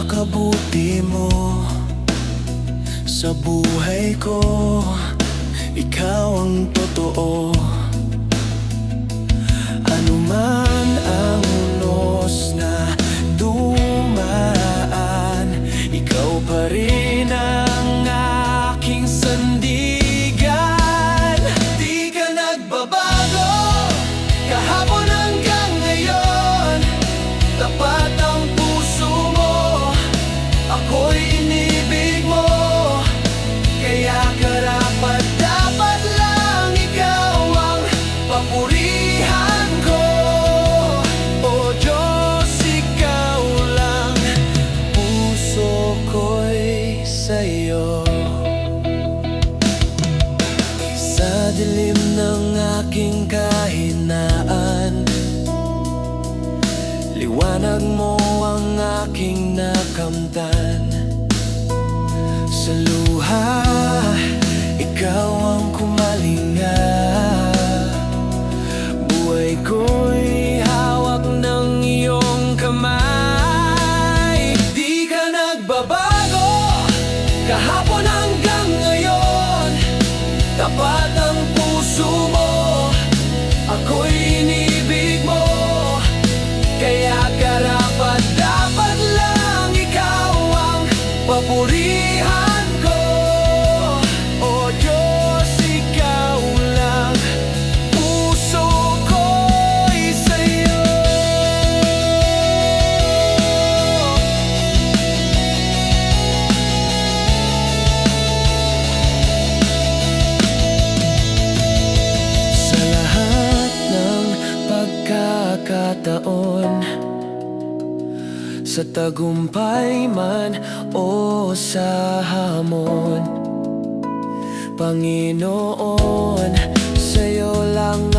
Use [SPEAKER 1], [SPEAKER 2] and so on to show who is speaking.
[SPEAKER 1] napakabuti mo sa buhay ko. Ikaw ang totoo. Ano man ang unos na dumaan, ikaw pa rin ang aking sandigan. Di ka nagbabago, kahapon hanggang ngayon. Tapat ang puso mo, ako'y inibig mo. Kaya karapat dapat lang ikaw ang papurihan ko. O Diyos, ikaw lang, puso ko'y sa'yo. Sa dilim ng aking kahinaan, liwanag mo ang aking nakamtan. Sa luha, ikaw ang kumalinga. Buhay ko'y hawak ng iyong kamay. Di ka nagbabago, kahapon hanggang ngayon. Tapat ang puso mo, ako'y inibig mo. Kaya karapat dapat lang ikaw ang papurihan ko. O Diyos, ikaw lang, puso ko'y sa'yo. Sa lahat ng pagkakataon, sa tagumpay man o sa hamon, Panginoon, sa'yo lang